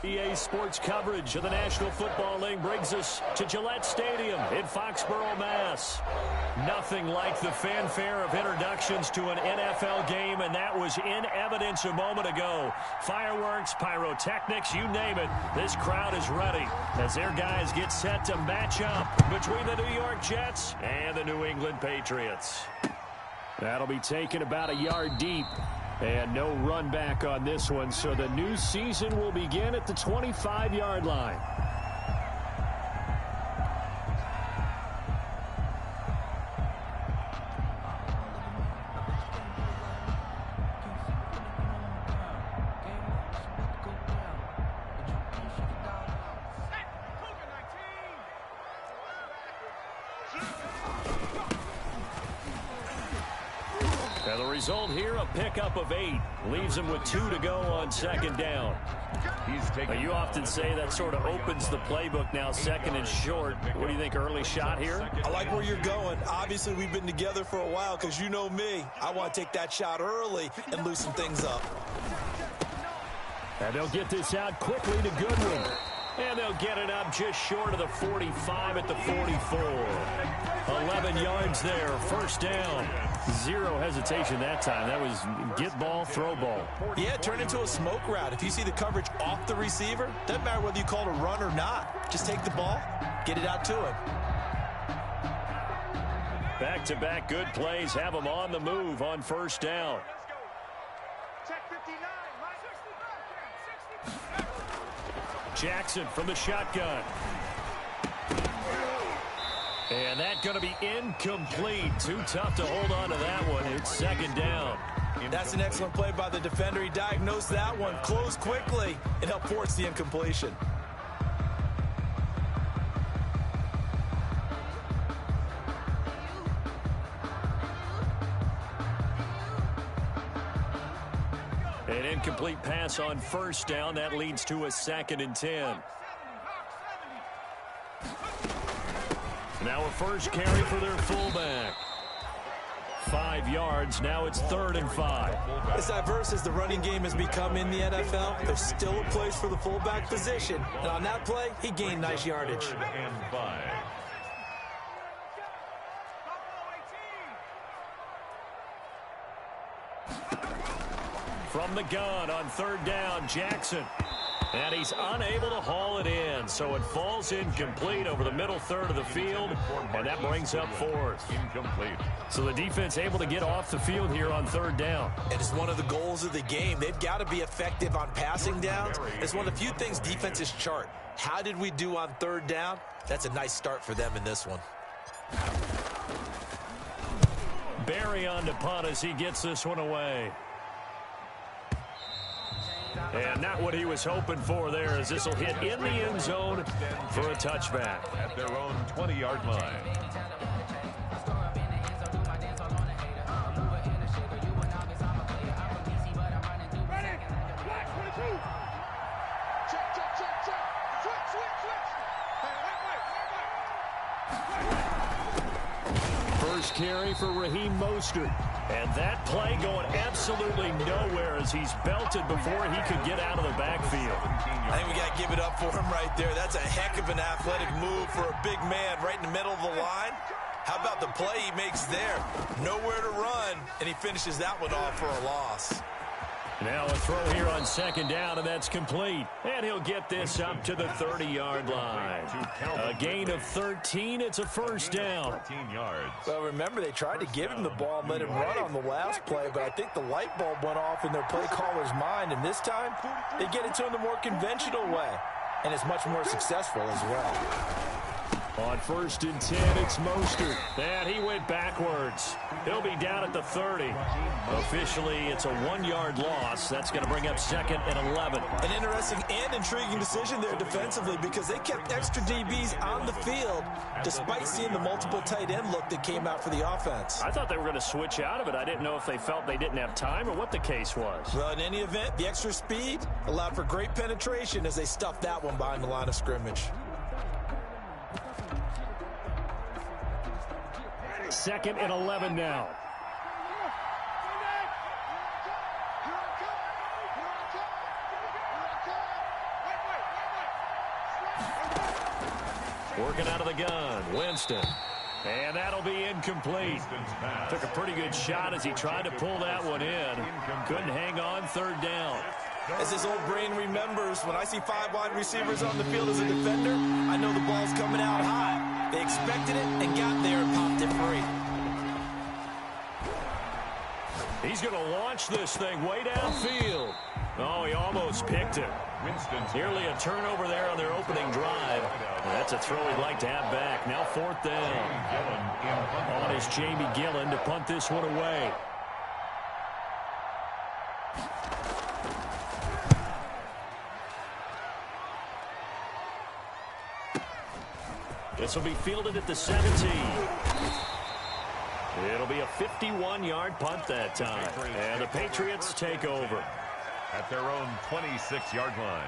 EA Sports coverage of the National Football League brings us to Gillette Stadium in Foxborough, Mass. Nothing like the fanfare of introductions to an NFL game, and that was in evidence a moment ago. Fireworks, pyrotechnics, you name it. This crowd is ready as their guys get set to match up between the New York Jets and the New England Patriots. That'll be taken about a yard deep. And no run back on this one, so the new season will begin at the 25-yard line. Now the result here, a pickup of 8. Leaves him with 2 to go on second down. You often say that sort of opens the playbook now, second and short. What do you think, early shot here? I like where you're going. Obviously, we've been together for a while because you know me. I want to take that shot early and loosen things up. And they'll get this out quickly to Goodwin. And they'll get it up just short of the 45 at the 44. 11 yards there, first down. Zero hesitation that time. That was get ball, throw ball. Yeah, turn into a smoke route. If you see the coverage off the receiver, doesn't matter whether you call it a run or not. Just take the ball, get it out to him. Back-to-back good plays have them on the move on first down. Jackson from the shotgun. And that's going to be incomplete. Too tough to hold on to that one. It's second down. That's an excellent play by the defender. He diagnosed that one, closed quickly, and helped force the incompletion. An incomplete pass on first down. That leads to a 2nd and 10. Now a first carry for their fullback. 5 yards. Now it's 3rd and 5. As diverse as the running game has become in the NFL, there's still a place for the fullback position. And on that play, he gained nice yardage. 3rd and 5. From the gun on 3rd down, Jackson. And he's unable to haul it in, so it falls incomplete over the middle third of the field, and that brings up 4th. Incomplete. So the defense able to get off the field here on 3rd down. And it's one of the goals of the game. They've got to be effective on passing downs. It's one of the few things defenses chart. How did we do on 3rd down? That's a nice start for them in this one. Barry on to punt as he gets this one away. And not what he was hoping for there, as this will hit in the end zone for a touchback. At their own 20-yard line. First carry for Raheem Mostert. And that play going absolutely nowhere as he's belted before he could get out of the backfield. I think we got to give it up for him right there. That's a heck of an athletic move for a big man right in the middle of the line. How about the play he makes there? Nowhere to run, and he finishes that one off for a loss. Now a throw here on 2nd down, and that's complete. And he'll get this up to the 30-yard line. A gain of 13. It's a first down. 14 yards. Well, remember, they tried to give him the ball and let him run on the last play, but I think the light bulb went off in their play caller's mind, and this time they get it to him the more conventional way, and it's much more successful as well. On 1st and 10, it's Mostert. And he went backwards. He'll be down at the 30. Officially, it's a 1-yard loss. That's going to bring up 2nd and 11. An interesting and intriguing decision there defensively because they kept extra DBs on the field despite seeing the multiple tight end look that came out for the offense. I thought they were going to switch out of it. I didn't know if they felt they didn't have time or what the case was. Well, in any event, the extra speed allowed for great penetration as they stuffed that one behind the line of scrimmage. 2nd and 11 now. Working out of the gun. Winston. And that'll be incomplete. Took a pretty good shot as he tried to pull that one in. Couldn't hang on third down. As his old brain remembers, when I see 5 wide receivers on the field as a defender, I know the ball's coming out high. They expected it and got there and popped it free. He's going to launch this thing way downfield. Oh, he almost picked it. Nearly a turnover there on their opening drive. That's a throw he'd like to have back. Now 4th down. On is Jamie Gillen to punt this one away. This will be fielded at the 17. It'll be a 51-yard punt that time. And the Patriots take over. At their own 26-yard line.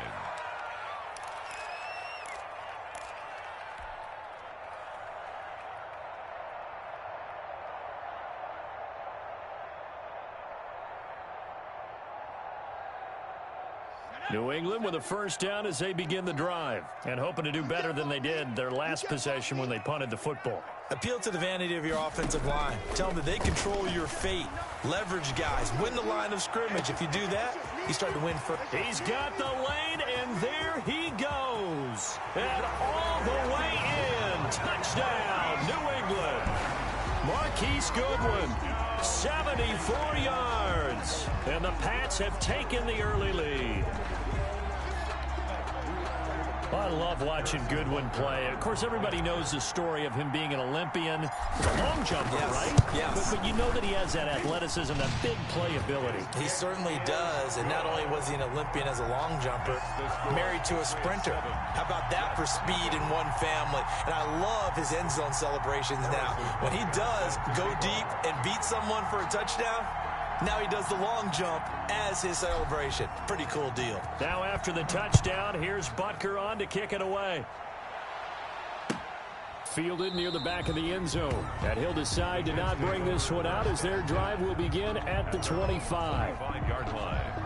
New England with a first down as they begin the drive. And hoping to do better than they did their last possession when they punted the football. Appeal to the vanity of your offensive line. Tell them that they control your fate. Leverage guys. Win the line of scrimmage. If you do that, you start to win for. He's got the lane, and there he goes. And all the way in. Touchdown, New England. Marquise Goodwin, 74 yards. And the Pats have taken the early lead. I love watching Goodwin play. Of course, everybody knows the story of him being an Olympian. He's a long jumper, right? Yes. But you know that he has that athleticism, that big playability. He certainly does. And not only was he an Olympian as a long jumper, married to a sprinter. How about that for speed in one family? And I love his end zone celebrations now. When he does go deep and beat someone for a touchdown, now he does the long jump as his celebration. Pretty cool deal. Now after the touchdown, here's Butker on to kick it away. Fielded near the back of the end zone. And he'll decide to not bring this one out as their drive will begin at the 25. 5-yard line.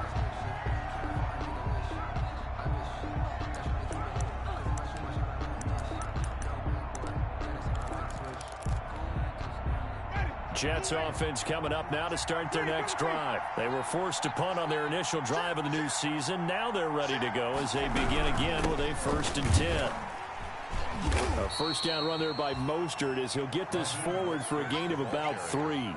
Jets offense coming up now to start their next drive. They were forced to punt on their initial drive of the new season. Now they're ready to go as they begin again with a 1st and 10. A first down run there by Mostert as he'll get this forward for a gain of about 3.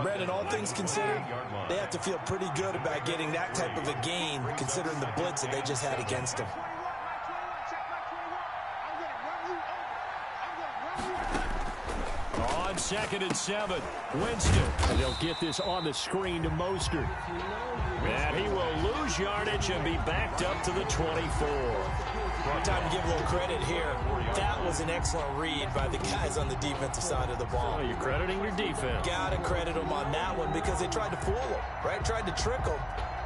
Brandon, all things considered, they have to feel pretty good about getting that type of a gain considering the blitz that they just had against them. On 2nd and 7, Winston. And they'll get this on the screen to Mostert. And he will lose yardage and be backed up to the 24. Time to give a little credit here. That was an excellent read by the guys on the defensive side of the ball. Oh, you're crediting your defense. Got to credit them on that one because they tried to fool them, right? Tried to trick them.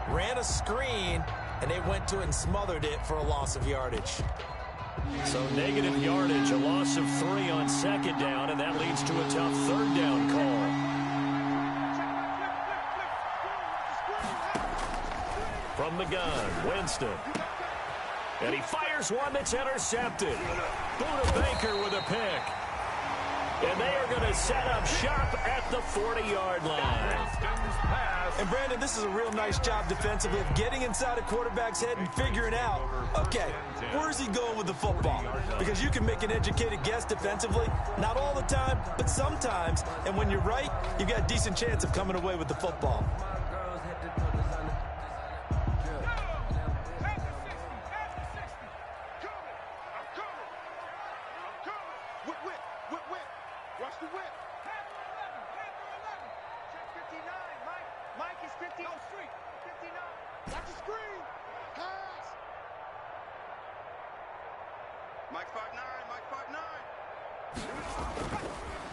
Ran a screen, and they went to it and smothered it for a loss of yardage. So negative yardage, a loss of 3 on 2nd down, and that leads to a tough 3rd down call. From the gun, Winston. And he fires one that's intercepted. Buda Baker with a pick. And they are going to set up shop at the 40-yard line. And, Brandon, this is a real nice job defensively of getting inside a quarterback's head and figuring out, okay, where's he going with the football? Because you can make an educated guess defensively, not all the time, but sometimes. And when you're right, you've got a decent chance of coming away with the football.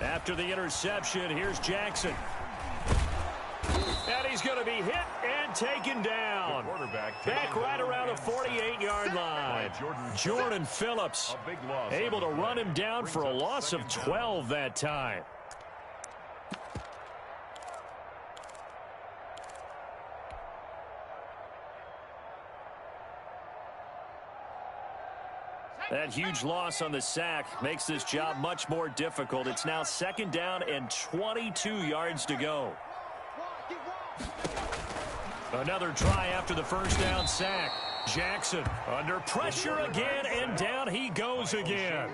After the interception, here's Jackson. And he's going to be hit and taken down. Back right around the 48-yard line. Jordan Phillips able to run him down for a loss of 12 that time. That huge loss on the sack makes this job much more difficult. It's now 2nd down and 22 yards to go. Another try after the 1st down sack. Jackson under pressure again, and down he goes again.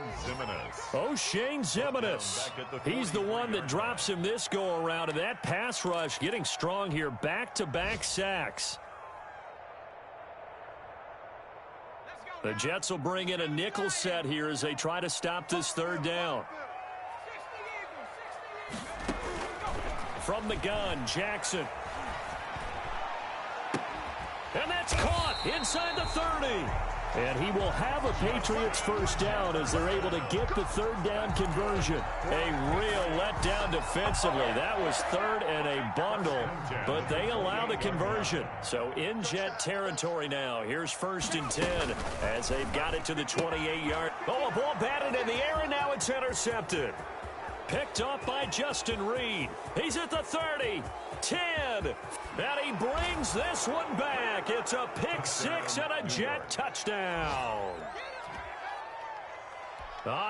O'Shane Ximines. He's the one that drops him this go-around, and that pass rush getting strong here. Back-to-back sacks. The Jets will bring in a nickel set here as they try to stop this 3rd down. From the gun, Jackson. And that's caught inside the 30. And he will have a Patriots 1st down as they're able to get the 3rd down conversion. A real letdown defensively. That was 3rd and a bundle, but they allow the conversion. So in Jet territory now. Here's 1st and 10 as they've got it to the 28-yard. Oh, a ball batted in the air, and now it's intercepted. Picked up by Justin Reed. He's at the 30. 10. And he brings this one back. It's a pick 6 and a Jet touchdown.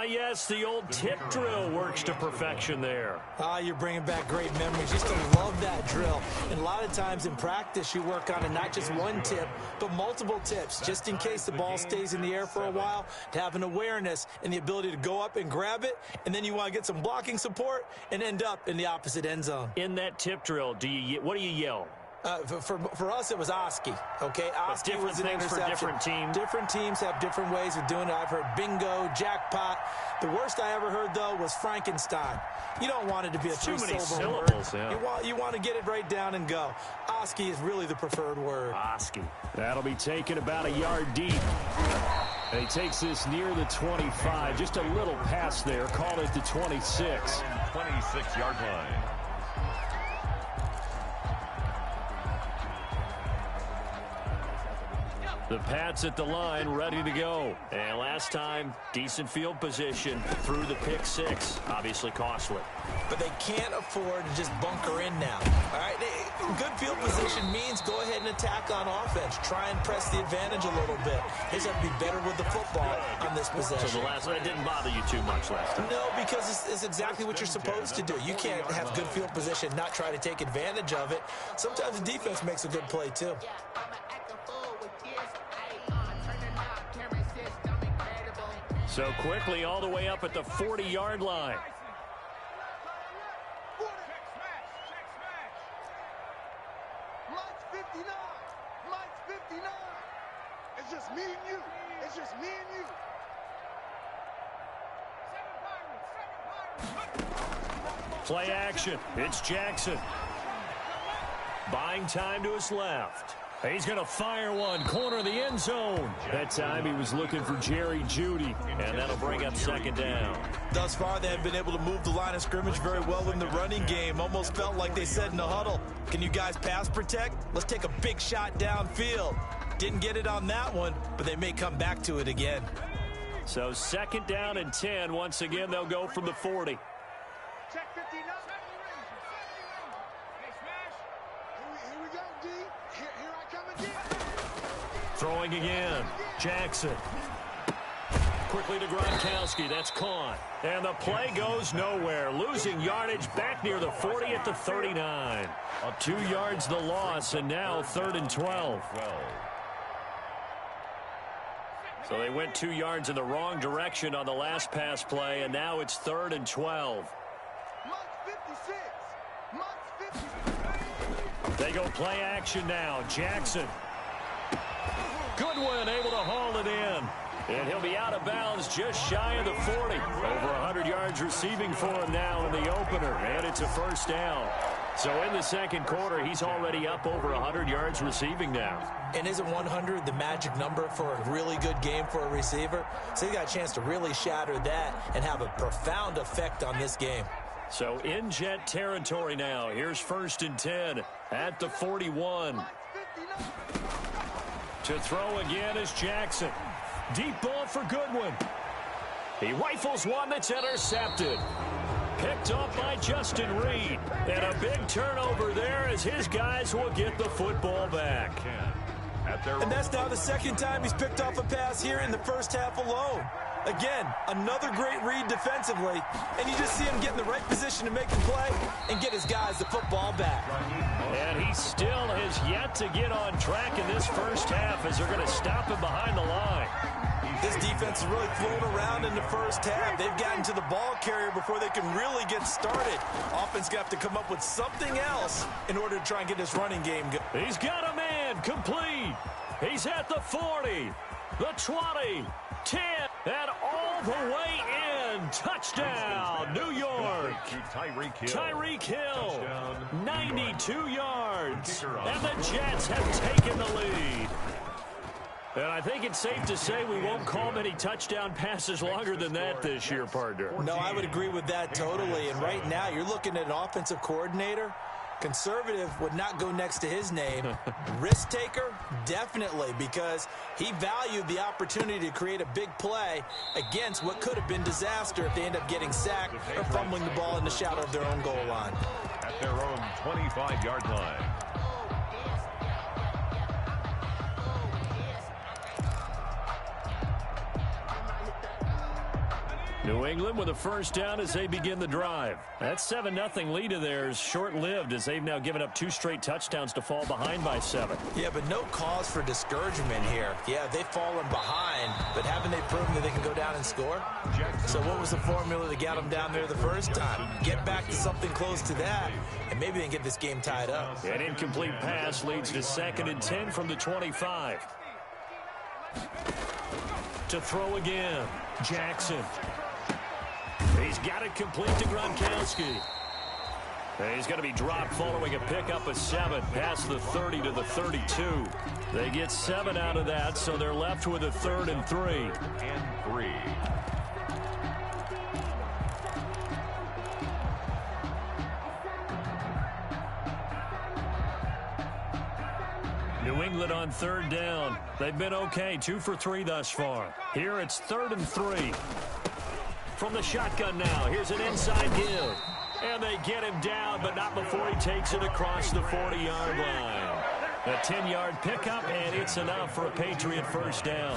Yes, the old tip drill works to perfection there. You're bringing back great memories. Used to love that drill. And a lot of times in practice, you work on it, not just one tip, but multiple tips, just in case the ball stays in the air for a while, to have an awareness and the ability to go up and grab it, and then you want to get some blocking support and end up in the opposite end zone. In that tip drill, what do you yell? For us, it was Oski. Okay, Oski was an interception. For different teams. Different teams have different ways of doing it. I've heard bingo, jackpot. The worst I ever heard, though, was Frankenstein. You don't want it to be a three-syllable word. Yeah. You want to get it right down and go. Oski is really the preferred word. Oski. That'll be taken about a yard deep. And he takes this near the 25. Just a little pass there. Call it the 26. 26-yard line. The Pats at the line, ready to go. And last time, decent field position through the pick 6. Obviously costly. But they can't afford to just bunker in now. All right, good field position means go ahead and attack on offense. Try and press the advantage a little bit. They just have to be better with the football on this possession. So the last one didn't bother you too much last time? No, because it's exactly what you're supposed to do. You can't have good field position, not try to take advantage of it. Sometimes the defense makes a good play, too. So quickly all the way up at the 40-yard line. Mike's 59. Mike's 59. It's just me and you. It's just me and you. Play action. It's Jackson. Buying time to his left. He's going to fire one, corner of the end zone. That time he was looking for Jerry Jeudy, and that'll bring up 2nd down. Thus far, they have been able to move the line of scrimmage very well in the running game. Almost felt like they said in the huddle, can you guys pass protect? Let's take a big shot downfield. Didn't get it on that one, but they may come back to it again. So 2nd down and 10. Once again, they'll go from the 40. Check 59. Here we go, D. Here I come again. Throwing again. Jackson. Quickly to Gronkowski. That's caught. And the play goes nowhere. Losing yardage back near the 40 at the 39. 2 yards the loss, and now 3rd and 12. So they went 2 yards in the wrong direction on the last pass play, and now it's 3rd and 12. They go play action now. Jackson. Goodwin able to haul it in. And he'll be out of bounds just shy of the 40. Over 100 yards receiving for him now in the opener. And it's a 1st down. So in the 2nd quarter, he's already up over 100 yards receiving now. And isn't 100 the magic number for a really good game for a receiver? So he got a chance to really shatter that and have a profound effect on this game. So in Jet territory now. Here's 1st and 10 at the 41. To throw again is Jackson. Deep ball for Goodwin. He rifles one that's intercepted. Picked up by Justin Reed. And a big turnover there as his guys will get the football back. And that's now the second time he's picked off a pass here in the first half alone. Again, another great read defensively, and you just see him get in the right position to make the play and get his guys the football back. And he still has yet to get on track in this first half as they're going to stop him behind the line. This defense has really flown around in the first half. They've gotten to the ball carrier before they can really get started. Offense going to have to come up with something else in order to try and get this running game going. He's got a man complete. He's at the 40, the 20, 10, and all the way in. Touchdown, New York. Tyreek Hill, 92 yards. And the Jets have taken the lead. And I think it's safe to say we won't call many touchdown passes longer than that this year, partner. No, I would agree with that totally. And right now, you're looking at an offensive coordinator. Conservative would not go next to his name. Risk taker, definitely, because he valued the opportunity to create a big play against what could have been disaster if they end up getting sacked or fumbling the ball in the shadow of their own goal line. At their own 25-yard line. New England with a first down as they begin the drive. That 7-0 lead of theirs short-lived as they've now given up 2 straight touchdowns to fall behind by 7. Yeah, but no cause for discouragement here. Yeah, they've fallen behind, but haven't they proven that they can go down and score? So what was the formula that got them down there the first time? Get back to something close to that, and maybe they can get this game tied up. An incomplete pass leads to 2nd and 10 from the 25. To throw again, Jackson. He's got it complete to Gronkowski. He's going to be dropped following a pickup of 7 past the 30 to the 32. They get 7 out of that, so they're left with a 3rd and 3. And 3. New England on 3rd down. They've been okay, 2 for 3 thus far. Here it's 3rd and 3. From the shotgun now, here's an inside give. And they get him down, but not before he takes it across the 40-yard line. A 10-yard pickup, and it's enough for a Patriot first down.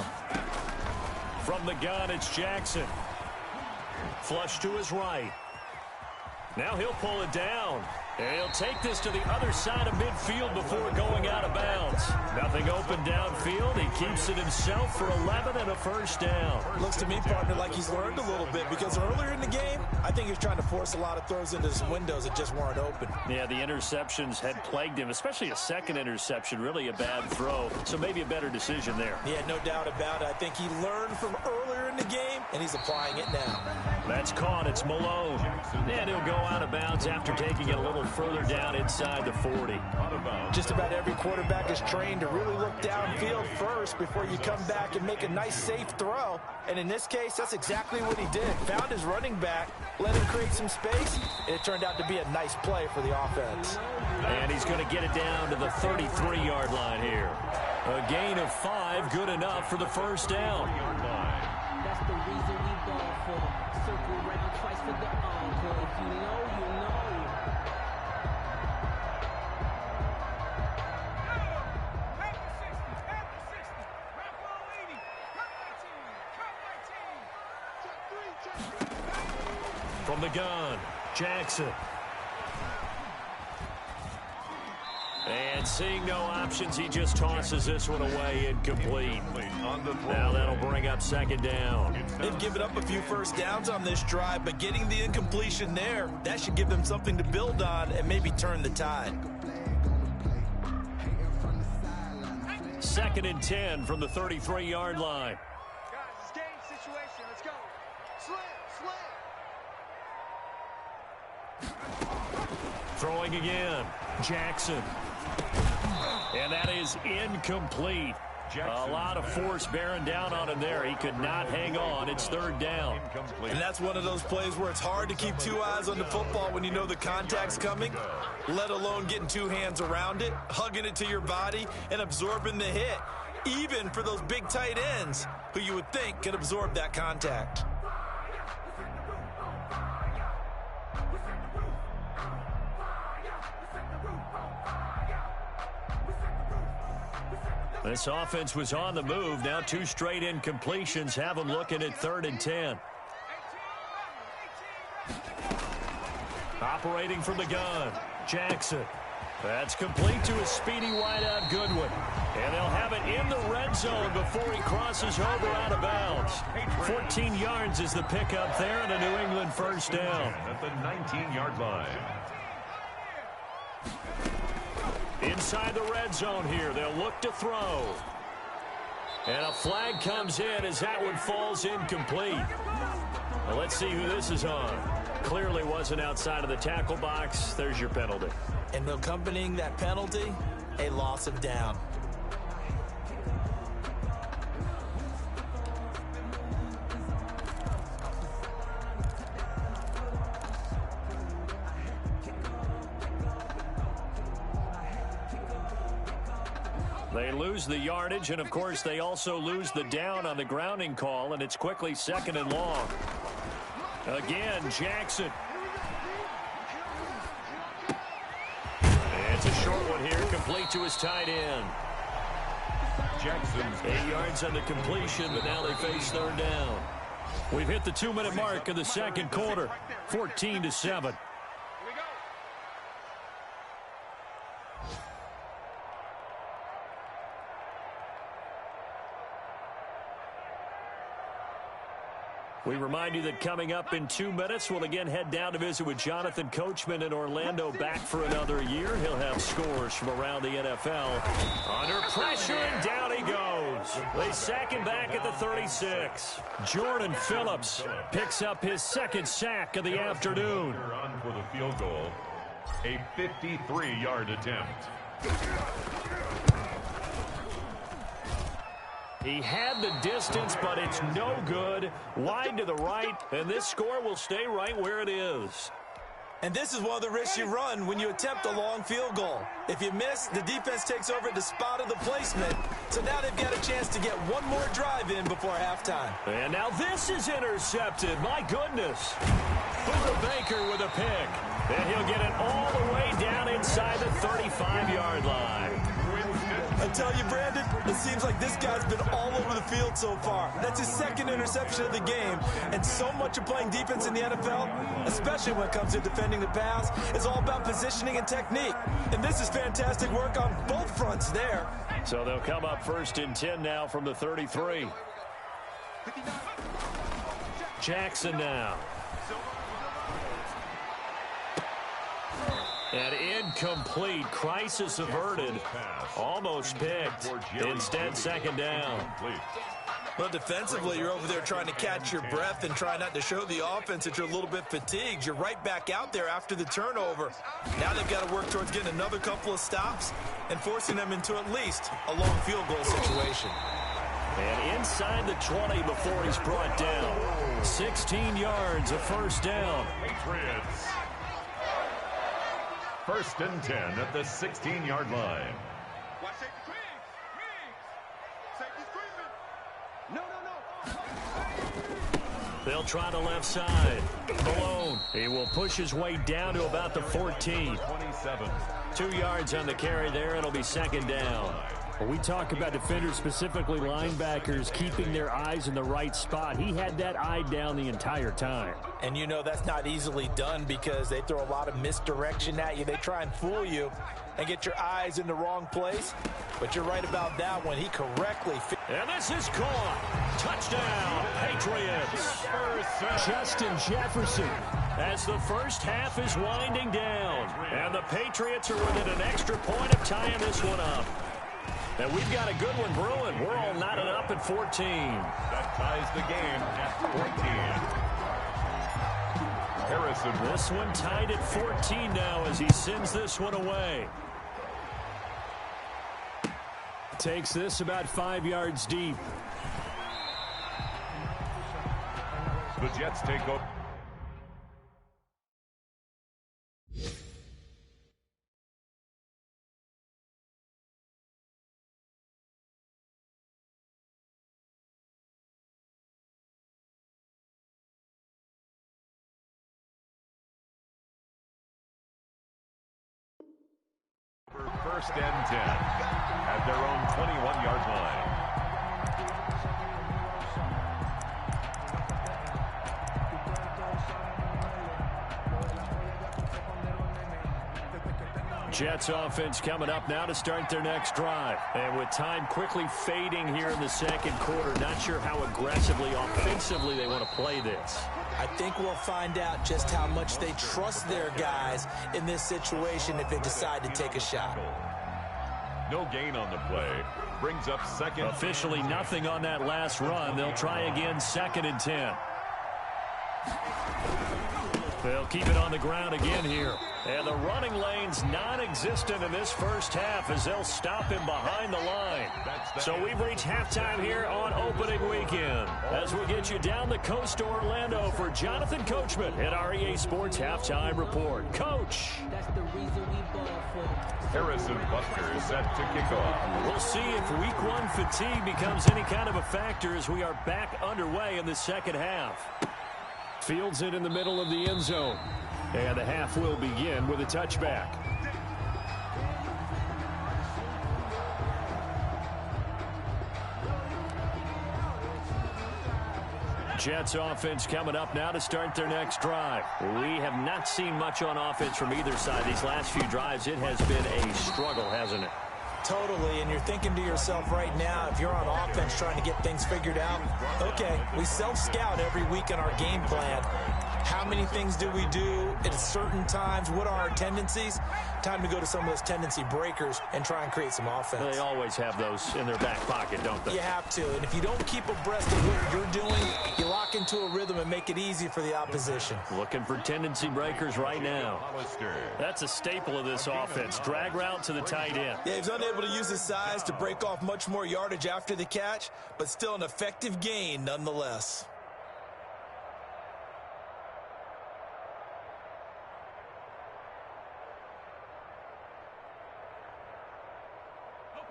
From the gun, it's Jackson. Flush to his right. Now he'll pull it down. And he'll take this to the other side of midfield before going out of bounds. Nothing open downfield. He keeps it himself for 11 and a first down. Looks to me, partner, like he's learned a little bit because earlier in the game, I think he was trying to force a lot of throws into some windows that just weren't open. Yeah, the interceptions had plagued him, especially a second interception, really a bad throw. So maybe a better decision there. Yeah, no doubt about it. I think he learned from earlier in the game, and he's applying it now. That's caught. It's Malone. And he'll go out of bounds after taking it a little further down inside the 40. Just about every quarterback is trained to really look downfield first before you come back and make a nice, safe throw. And in this case, that's exactly what he did. Found his running back, let him create some space, and it turned out to be a nice play for the offense. And he's going to get it down to the 33-yard line here. A gain of 5, good enough for the first down. That's the reason we ball for the circle round twice for the encore. If you know, you know. From the gun, Jackson. And seeing no options, he just tosses this one away incomplete. Now that'll bring up 2nd down. They've given up a few first downs on this drive, but getting the incompletion there, that should give them something to build on and maybe turn the tide. 2nd and 10 from the 33-yard line. Guys, it's game situation. Let's go. Slam, slam. Throwing again, Jackson. And that is incomplete. A lot of force bearing down on him there. He could not hang on. It's 3rd down. And that's one of those plays where it's hard to keep 2 eyes on the football when you know the contact's coming, let alone getting 2 hands around it, hugging it to your body, and absorbing the hit, even for those big tight ends who you would think could absorb that contact. This offense was on the move. Now 2 straight incompletions have them looking at 3rd and 10. Operating from the gun, Jackson. That's complete to a speedy wideout Goodwin. And they'll have it in the red zone before he crosses over out of bounds. 14 yards is the pickup there and a New England first down. At the 19-yard line. Inside the red zone here, they'll look to throw. And a flag comes in as that one falls incomplete. Well, let's see who this is on. Clearly wasn't outside of the tackle box. There's your penalty. And accompanying that penalty, a loss of down. They lose the yardage, and of course they also lose the down on the grounding call, and it's quickly 2nd and long. Again, Jackson. It's a short one here, complete to his tight end. Jackson's 8 yards on the completion, but now they face 3rd down. We've hit the 2-minute mark of the second quarter, 14-7. We remind you that coming up in 2 minutes, we'll again head down to visit with Jonathan Coachman in Orlando, back for another year. He'll have scores from around the NFL. Under pressure, and down he goes. They sack him back at the 36. Jordan Phillips picks up his 2nd sack of the afternoon. On for the field goal. A 53-yard attempt. He had the distance, but it's no good. Wide to the right, and this score will stay right where it is. And this is one of the risks you run when you attempt a long field goal. If you miss, the defense takes over at the spot of the placement. So now they've got a chance to get one more drive in before halftime. And now this is intercepted. My goodness. Booker Baker with a pick. And he'll get it all the way down inside the 35-yard line. I tell you, Brandon, it seems like this guy's been all over the field so far. That's his 2nd interception of the game. And so much of playing defense in the NFL, especially when it comes to defending the pass, is all about positioning and technique. And this is fantastic work on both fronts there. So they'll come up 1st and 10 now from the 33. Jackson now. And incomplete. Crisis averted. Almost picked. Instead, 2nd down. Well, defensively, you're over there trying to catch your breath and try not to show the offense that you're a little bit fatigued. You're right back out there after the turnover. Now they've got to work towards getting another couple of stops and forcing them into at least a long field goal situation. And inside the 20 before he's brought down. 16 yards, a first down. Patriots. 1st and 10 at the 16-yard line. Watch safety screen. Safety screen. No. They'll try the left side. Malone. He will push his way down to about the 14. 27. 2 yards on the carry there. It'll be 2nd down. When we talk about defenders, specifically linebackers, keeping their eyes in the right spot, he had that eye down the entire time. And you know that's not easily done because they throw a lot of misdirection at you. They try and fool you and get your eyes in the wrong place. But you're right about that one. He correctly... And this is caught. Touchdown, Patriots. Justin Jefferson. As the first half is winding down. And the Patriots are within an extra point of tying this one up. And we've got a good one brewing. We're all knotted up at 14. That ties the game at 14. Harrison. This one tied at 14 now as he sends this one away. Takes this about 5 yards deep. The Jets take over. First and 10. at their own 21-yard line. Jets offense coming up now to start their next drive. And with time quickly fading here in the second quarter, not sure how aggressively, offensively they want to play this. I think we'll find out just how much they trust their guys in this situation if they decide to take a shot. No gain on the play. Brings up second. Officially nothing on that last run. They'll try again 2nd and 10. They'll keep it on the ground again here. And the running lane's non-existent in this first half as they'll stop him behind the line. So we've reached halftime here on opening weekend. As we get you down the coast to Orlando for Jonathan Coachman at our EA Sports Halftime Report. Coach. That's the reason we ball for. Harrison Butker is set to kick off. We'll see if week one fatigue becomes any kind of a factor as we are back underway in the second half. Fields it in the middle of the end zone. And the half will begin with a touchback. Jets offense coming up now to start their next drive. We have not seen much on offense from either side. These last few drives, it has been a struggle, hasn't it? Totally, and you're thinking to yourself right now, if you're on offense trying to get things figured out, okay, we self-scout every week in our game plan. How many things do we do at certain times? What are our tendencies? Time to go to some of those tendency breakers and try and create some offense. They always have those in their back pocket, don't they? You have to, and if you don't keep abreast of what you're doing, you lock into a rhythm and make it easy for the opposition. Looking for tendency breakers right now. That's a staple of this offense. Drag route to the tight end. Yeah, he's unable to use his size to break off much more yardage after the catch, but still an effective gain nonetheless.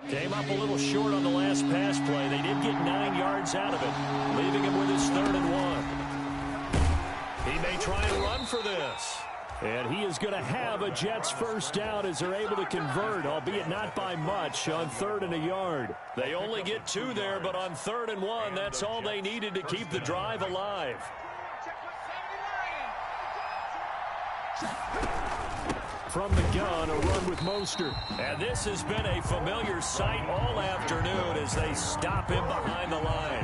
Came up a little short on the last pass play. They did get 9 yards out of it, leaving him with his 3rd and 1. He may try and run for this. And he is going to have a Jets first down as they're able to convert, albeit not by much, on 3rd and a yard. They only get 2 there, but on 3rd and 1, that's all they needed to keep the drive alive. From the gun, a run with Mostert. And this has been a familiar sight all afternoon as they stop him behind the line.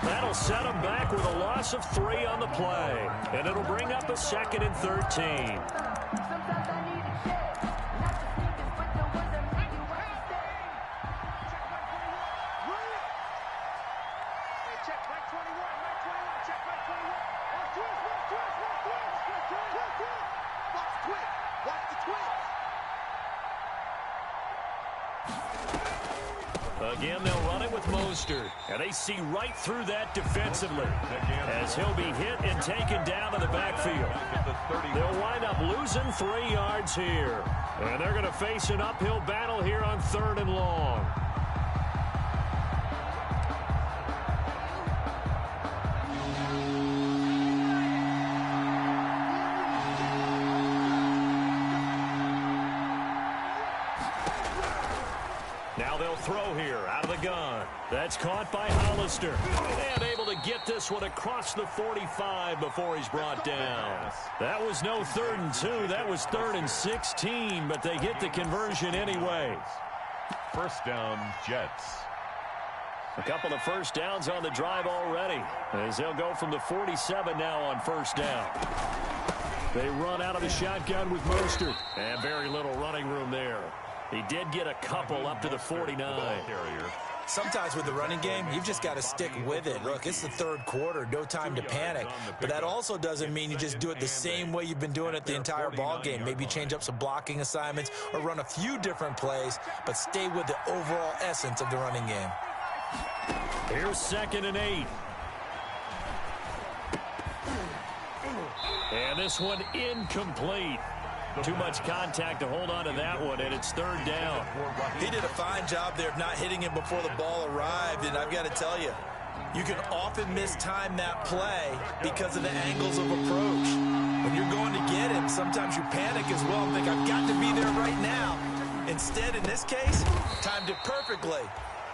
That'll set him back with a loss of 3 on the play. And it'll bring up a 2nd and 13. Again, they'll run it with Mostert. And they see right through that defensively as he'll be hit and taken down to the backfield. They'll wind up losing 3 yards here. And they're going to face an uphill battle here on 3rd and long. Now they'll throw here out of the gun. That's caught by Hollister. And able to get this one across the 45 before he's brought down. That was no 3rd and 2. That was 3rd and 16, but they get the conversion anyway. First down, Jets. A couple of first downs on the drive already as they'll go from the 47 now on first down. They run out of the shotgun with Mostert. And very little running room there. He did get a couple up to the 49. Sometimes with the running game, you've just got to stick with it. Look, it's the 3rd quarter, no time to panic. But that also doesn't mean you just do it the same way you've been doing it the entire ball game. Maybe change up some blocking assignments or run a few different plays, but stay with the overall essence of the running game. Here's 2nd and 8. And this one incomplete. Too much contact to hold on to that one, and it's 3rd down. He did a fine job there of not hitting him before the ball arrived, and I've got to tell you, you can often mistime that play because of the angles of approach. When you're going to get him, sometimes you panic as well and think, I've got to be there right now. Instead, in this case, timed it perfectly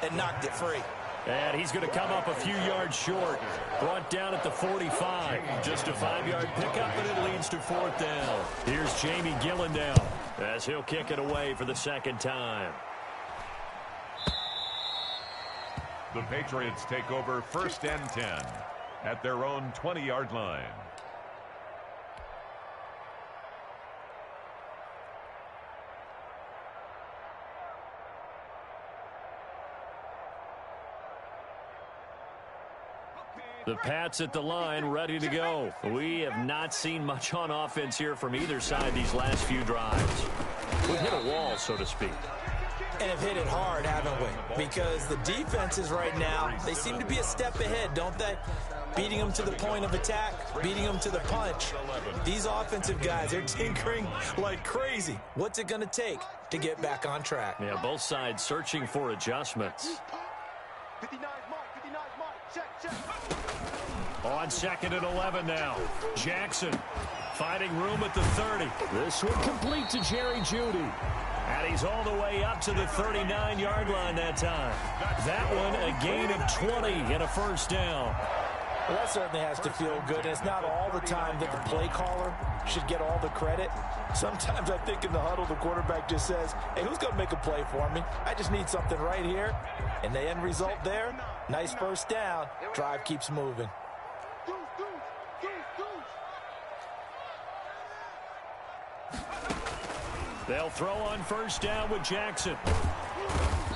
and knocked it free. And he's going to come up a few yards short. Brought down at the 45. Just a 5-yard pickup, and it leads to fourth down. Here's Jamie Gillen now as he'll kick it away for the second time. The Patriots take over 1st and 10 at their own 20-yard line. The Pats at the line, ready to go. We have not seen much on offense here from either side these last few drives. We've hit a wall, so to speak. And have hit it hard, haven't we? Because the defenses right now, they seem to be a step ahead, don't they? Beating them to the point of attack, beating them to the punch. These offensive guys, they're tinkering like crazy. What's it going to take to get back on track? Yeah, both sides searching for adjustments. 59 mark, 59 mark, check. On 2nd and 11 now. Jackson finding room at the 30. This one complete to Jerry Jeudy. And he's all the way up to the 39-yard line that time. That one a gain of 20 and a first down. Well, that certainly has to feel good. And it's not all the time that the play caller should get all the credit. Sometimes I think in the huddle, the quarterback just says, hey, who's going to make a play for me? I just need something right here. And the end result there, nice first down. Drive keeps moving. They'll throw on first down with Jackson.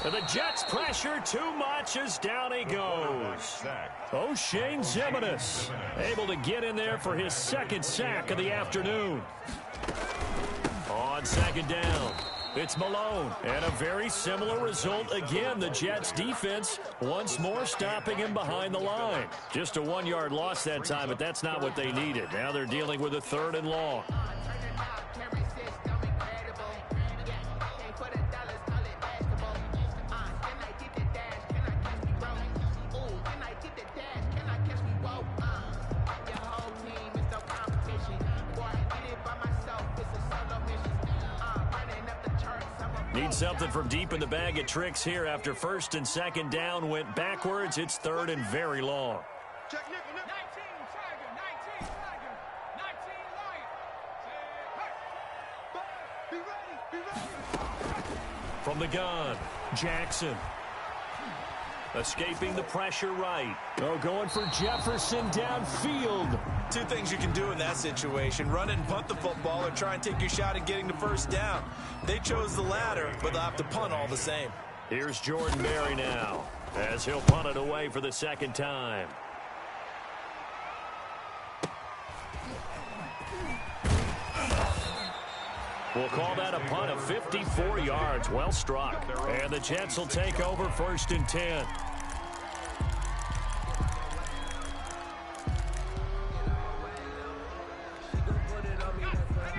And the Jets pressure too much as down he goes. O'Shane Ximines able to get in there for his second sack of the afternoon. On 2nd down, it's Malone. And a very similar result again. The Jets defense once more stopping him behind the line. Just a 1-yard loss that time, but that's not what they needed. Now they're dealing with a 3rd and long. Need something from deep in the bag of tricks here after 1st and 2nd down went backwards. It's 3rd and very long. Check, Nick. 19, Tiger, 19, Lion. Be ready. From the gun, Jackson. Escaping the pressure right. Oh, going for Jefferson downfield. Two things you can do in that situation. Run it and punt the football or try and take your shot at getting the first down. They chose the latter, but they'll have to punt all the same. Here's Jordan Berry now as he'll punt it away for the second time. We'll call that a punt of 54 yards. Well struck. And the Jets will take over 1st and 10.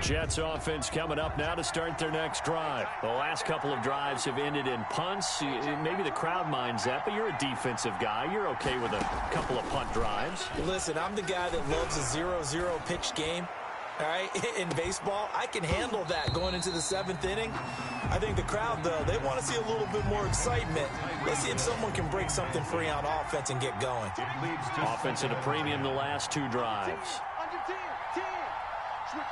Jets offense coming up now to start their next drive. The last couple of drives have ended in punts. Maybe the crowd minds that, but you're a defensive guy. You're okay with a couple of punt drives. Listen, I'm the guy that loves a 0-0 pitch game. All right, in baseball, I can handle that going into the 7th inning. I think the crowd, though, they want to see a little bit more excitement. Let's see if someone can break something free on offense and get going. Offense at a premium the last 2 drives. Under 10. Switch it.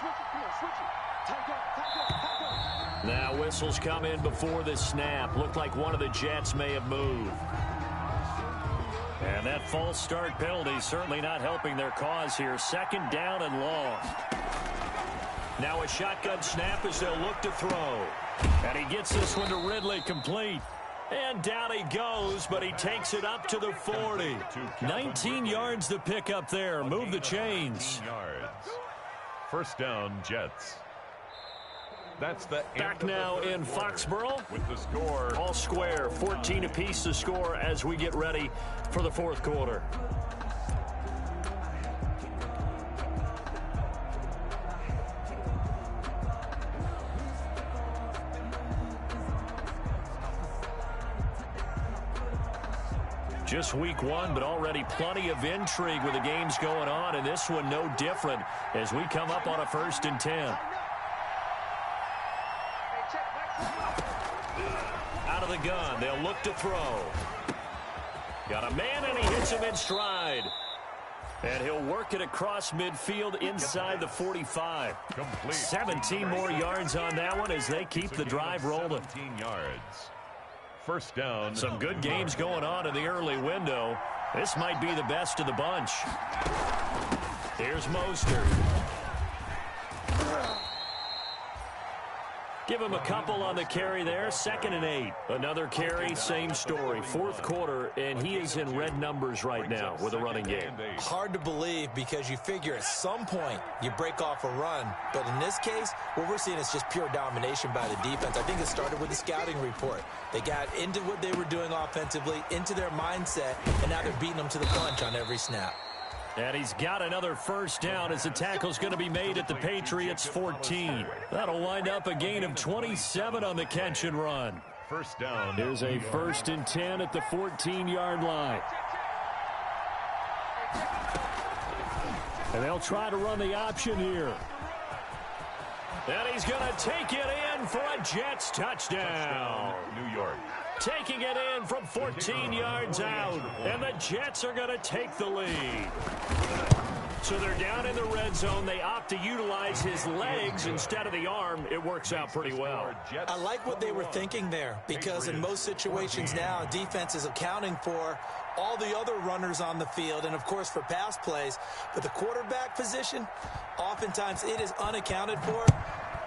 Come on, switch it. Tight up. Now whistles come in before the snap. Looked like one of the Jets may have moved. And that false start penalty certainly not helping their cause here. 2nd down and long. Now a shotgun snap as they'll look to throw. And he gets this one to Ridley complete. And down he goes, but he takes it up to the 40. 19 yards to pick up there. Move the chains. First down, Jets. That's the back now in Foxborough with the score all square, 14 apiece to score as we get ready for the 4th quarter. Just week 1, but already plenty of intrigue with the games going on, and this one no different as we come up on a 1st and 10. out of the gun. They'll look to throw. Got a man, and he hits him in stride. And he'll work it across midfield inside the 45. Complete. 17 more yards on that one as they keep the drive rolling. 17 yards. First down. Some good games going on in the early window. This might be the best of the bunch. Here's Mostert. Give him a couple on the carry there. 2nd and 8. Another carry, same story. Fourth quarter, and he is in red numbers right now with a running game. Hard to believe because you figure at some point you break off a run. But in this case, what we're seeing is just pure domination by the defense. I think it started with the scouting report. They got into what they were doing offensively, into their mindset, and now they're beating them to the punch on every snap. And he's got another first down as the tackle's going to be made at the Patriots' 14. That'll wind up a gain of 27 on the catch and run. First down. Here's a 1st and 10 at the 14-yard line. And they'll try to run the option here. And he's going to take it in for a Jets touchdown. New York. Taking it in from 14 yards out. And the Jets are going to take the lead. So they're down in the red zone. They opt to utilize his legs instead of the arm. It works out pretty well. I like what they were thinking there because in most situations now, defense is accounting for all the other runners on the field and, of course, for pass plays. But the quarterback position, oftentimes it is unaccounted for.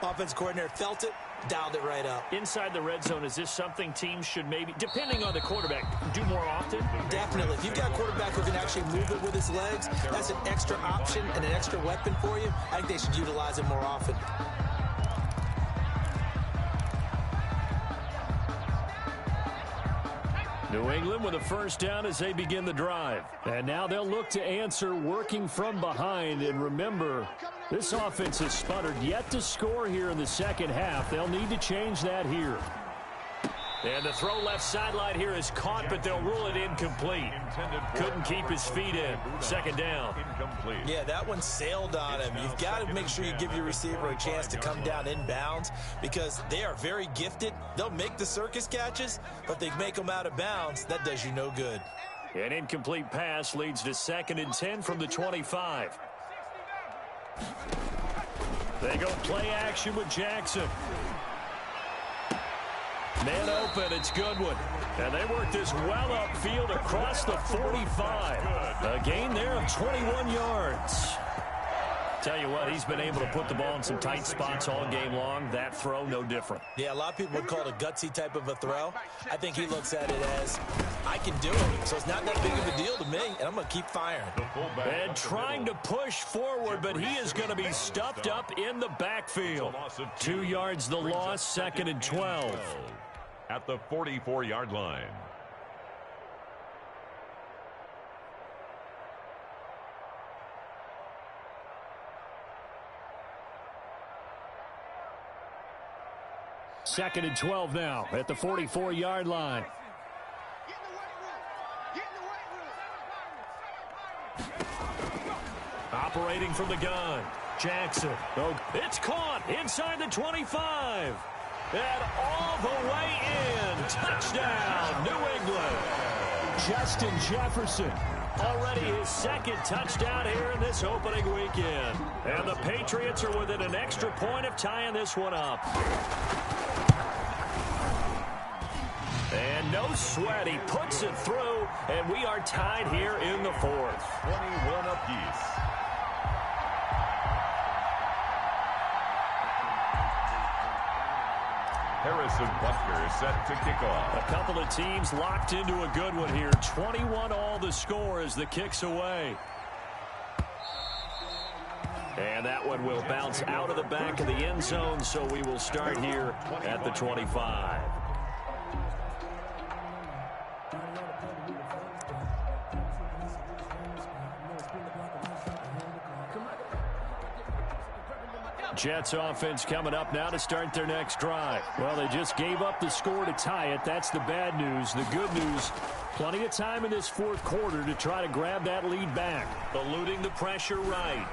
Offense coordinator felt it, dialed it right up. Inside the red zone, is this something teams should maybe, depending on the quarterback, do more often? Definitely. If you've got a quarterback who can actually move it with his legs, that's an extra option and an extra weapon for you. I think they should utilize it more often. New England with a first down as they begin the drive. And now they'll look to answer working from behind. And remember, this offense has sputtered yet to score here in the second half. They'll need to change that here. And the throw left sideline here is caught, but they'll rule it incomplete. Couldn't keep his feet in. Second down. Incomplete. Yeah, that one sailed on him. You've got to make sure you give your receiver a chance to come down inbounds because they are very gifted. They'll make the circus catches, but they make them out of bounds. That does you no good. An incomplete pass leads to 2nd and 10 from the 25. They go play action with Jackson. Man open, it's Goodwin. And they work this well upfield across the 45. A gain there of 21 yards. Tell you what, he's been able to put the ball in some tight spots all game long. That throw, no different. Yeah, a lot of people would call it a gutsy type of a throw. I think he looks at it as, I can do it. So it's not that big of a deal to me, and I'm going to keep firing. And trying to push forward, but he is going to be stuffed up in the backfield. 2 yards the loss, 2nd and 12. At the 44-yard line. Second and 12 now at the 44-yard line. Operating from the gun, Jackson. Oh, it's caught inside the 25. And all the way in. Touchdown, New England. Justin Jefferson. Already his 2nd touchdown here in this opening weekend. And the Patriots are within an extra point of tying this one up. And no sweat, he puts it through, and we are tied here in the 4th. 21 apiece. Harrison Butker set to kick off. A couple of teams locked into a good one here. 21 all the score as the kick's away. And that one will bounce out of the back of the end zone, so we will start here at the 25. Jets offense coming up now to start their next drive. Well, they just gave up the score to tie it. That's the bad news. The good news, plenty of time in this fourth quarter to try to grab that lead back. Eluding the pressure right.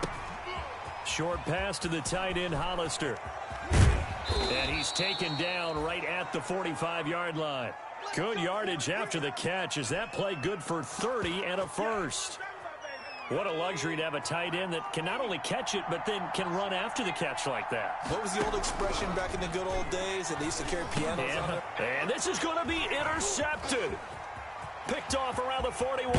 Short pass to the tight end, Hollister. And he's taken down right at the 45-yard line. Good yardage after the catch. Is that play good for 30 and a first? What a luxury to have a tight end that can not only catch it, but then can run after the catch like that. What was the old expression back in the good old days that they used to carry pianos on it? And this is going to be intercepted. Picked off around the 41.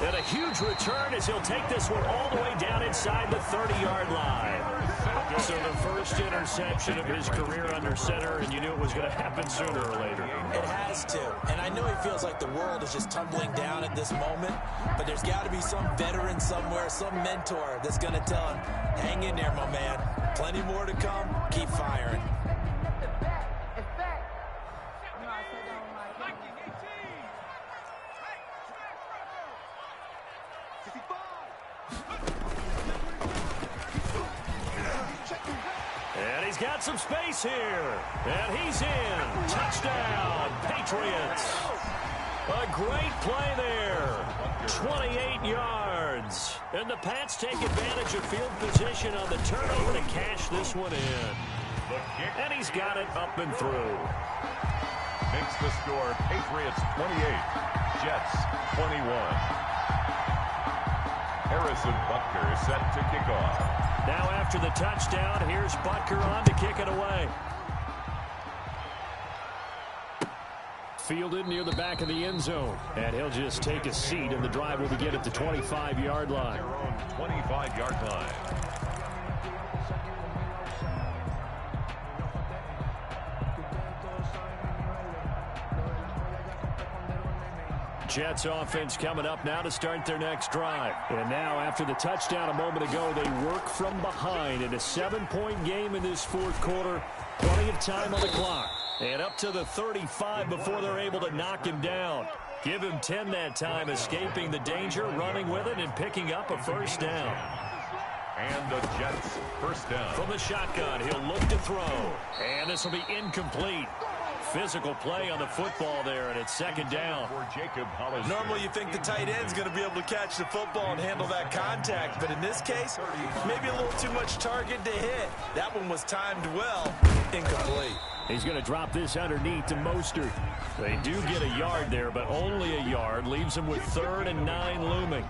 And a huge return as he'll take this one all the way down inside the 30-yard line. So the first interception of his career under center, and you knew it was going to happen sooner or later. It has to. And I know he feels like the world is just tumbling down at this moment, but there's got to be some veteran somewhere, some mentor that's going to tell him, hang in there, my man. Plenty more to come. Keep firing. And he's got some space here. And he's in. Touchdown, Patriots. A great play there. 28 yards. And the Pats take advantage of field position on the turnover to cash this one in. And he's got it up and through. Makes the score Patriots 28, Jets 21. Harrison Butker set to kick off. Now after the touchdown, here's Butker on to kick it away. Fielded near the back of the end zone. And he'll just take a seat, and the drive will begin at the 25-yard line. Their own 25-yard line. Jets offense coming up now to start their next drive. And now after the touchdown a moment ago, they work from behind in a 7-point game in this fourth quarter. Plenty of time on the clock. And up to the 35 before they're able to knock him down. Give him 10 that time, escaping the danger, running with it, and picking up a first down. And the Jets first down. From the shotgun, he'll look to throw. And this will be incomplete. Physical play on the football there, and it's second down. For Jacob Hollister. Normally you think the tight end's going to be able to catch the football and handle that contact, but in this case, maybe a little too much target to hit. That one was timed well. Incomplete. He's going to drop this underneath to Mostert. They do get a yard there, but only a yard. Leaves him with 3rd and 9 looming.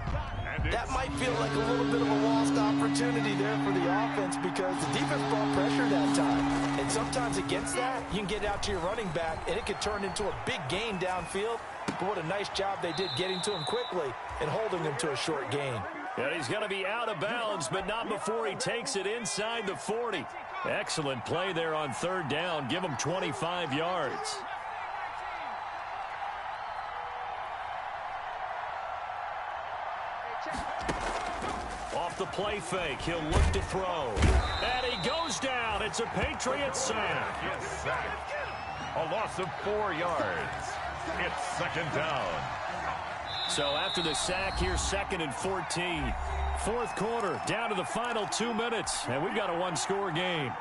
That might feel like a little bit of a lost opportunity there for the offense because the defense brought pressure that time. And sometimes against that, you can get out to your running back, and it could turn into a big gain downfield. But what a nice job they did getting to him quickly and holding him to a short gain. And he's going to be out of bounds, but not before he takes it inside the 40. Excellent play there on 3rd down. Give him 25 yards. Off the play fake, he'll look to throw. And he goes down. It's a Patriots sack. Yes, sack. A loss of 4 yards. It's second down. So after the sack, here's 2nd and 14. Fourth quarter, down to the final 2 minutes, and we've got a one-score game.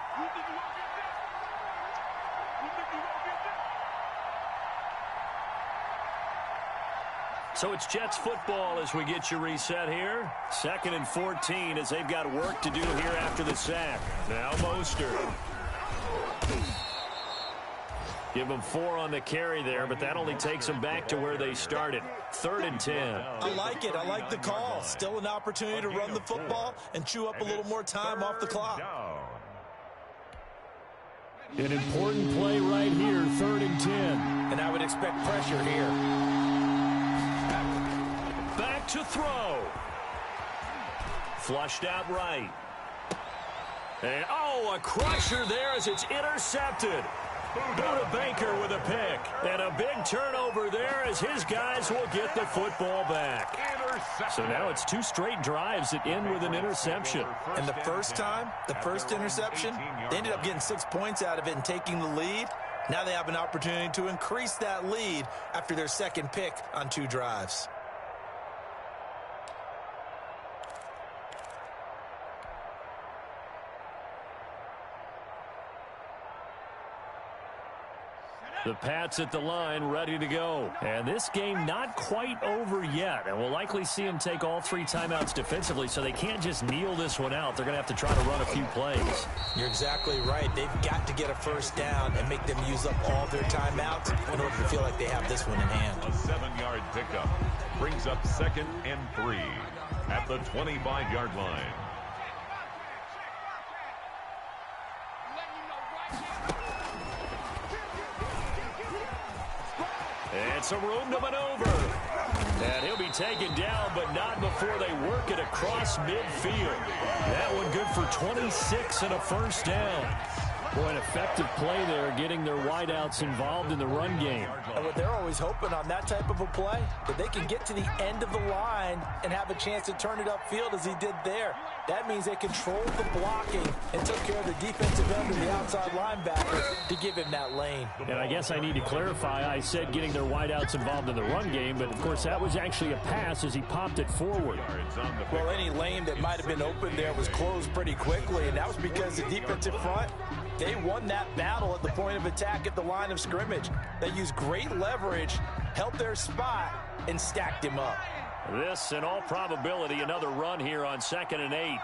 So it's Jets football as we get you reset here. 2nd and 14 as they've got work to do here after the sack. Now Mostert. Give them 4 on the carry there, but that only takes them back to where they started. 3rd and 10. I like it. I like the call. Still an opportunity to run the football and chew up a little more time off the clock. An important play right here, 3rd and 10. And I would expect pressure here. Back to throw. Flushed out right. And, a crusher there as it's intercepted. Buda Baker with a pick. And a big turnover there as his guys will get the football back. So now it's 2 straight drives that end with an interception. And the first time, the first interception, they ended up getting 6 points out of it and taking the lead. Now they have an opportunity to increase that lead after their second pick on 2 drives. The Pats at the line, ready to go. And this game not quite over yet. And we'll likely see them take all 3 timeouts defensively, so they can't just kneel this one out. They're going to have to try to run a few plays. You're exactly right. They've got to get a first down and make them use up all their timeouts in order to feel like they have this one in hand. A 7-yard pickup brings up 2nd and 3 at the 25-yard line. It's a room to maneuver. And he'll be taken down, but not before they work it across midfield. That one good for 26 and a first down. Boy, an effective play there, getting their wideouts involved in the run game. And they're always hoping on that type of a play, that they can get to the end of the line and have a chance to turn it upfield as he did there. That means they controlled the blocking and took care of the defensive end of the outside linebacker to give him that lane. And I guess I need to clarify, I said getting their wideouts involved in the run game, but of course that was actually a pass as he popped it forward. Well, any lane that might have been open there was closed pretty quickly, and that was because the defensive front, they won that battle at the point of attack at the line of scrimmage. They used great leverage, held their spot, and stacked him up. This, in all probability, another run here on 2nd and 8.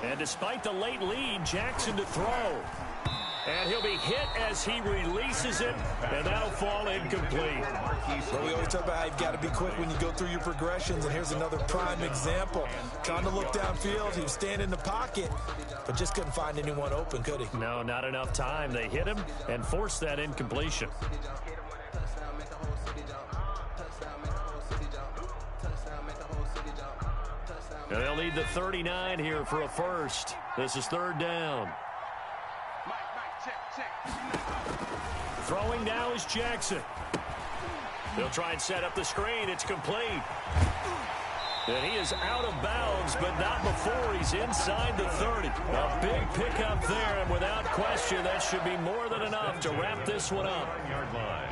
And despite the late lead, Jackson to throw. And he'll be hit as he releases it, and that'll fall incomplete. Well, we always talk about how you've got to be quick when you go through your progressions, and here's another prime example. Trying to look downfield, he was standing in the pocket, but just couldn't find anyone open, could he? No, not enough time. They hit him and forced that incompletion. And they'll need the 39 here for a first. This is 3rd down. Throwing now is Jackson. They'll try and set up the screen. It's complete. And he is out of bounds, but not before he's inside the 30. A big pickup there, and without question, that should be more than enough to wrap this one up. Yard line.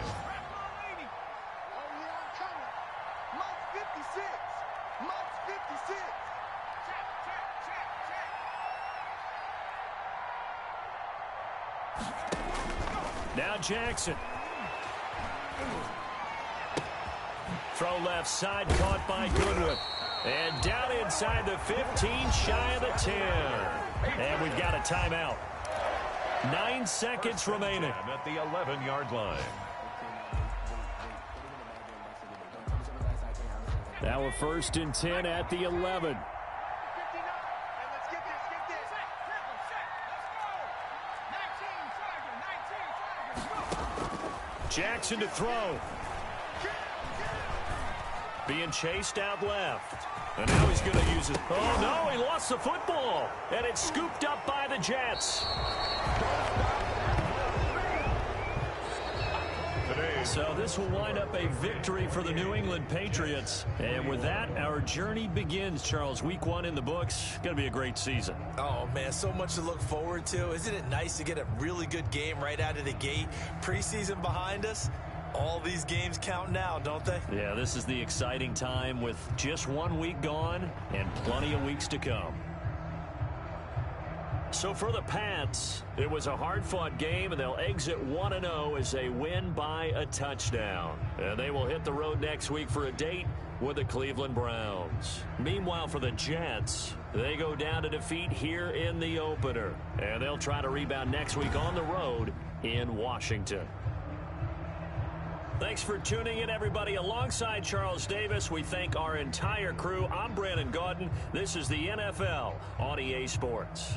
Now Jackson. Throw left side, caught by Goodwin. And down inside the 15, shy of the 10. And we've got a timeout. 9 seconds remaining. At the 11-yard line. Now a 1st and 10 at the 11. Jackson to throw. Being chased out left. And now he's going to use it. Oh, no, he lost the football. And it's scooped up by the Jets. So this will wind up a victory for the New England Patriots. And with that, our journey begins, Charles. Week 1 in the books. Going to be a great season. Oh, man, so much to look forward to. Isn't it nice to get a really good game right out of the gate? Preseason behind us. All these games count now, don't they? Yeah, this is the exciting time with just 1 week gone and plenty of weeks to come. So for the Pats, it was a hard-fought game, and they'll exit 1-0 as they win by a touchdown. And they will hit the road next week for a date with the Cleveland Browns. Meanwhile, for the Jets, they go down to defeat here in the opener. And they'll try to rebound next week on the road in Washington. Thanks for tuning in, everybody. Alongside Charles Davis, we thank our entire crew. I'm Brandon Gaudin. This is the NFL on EA Sports.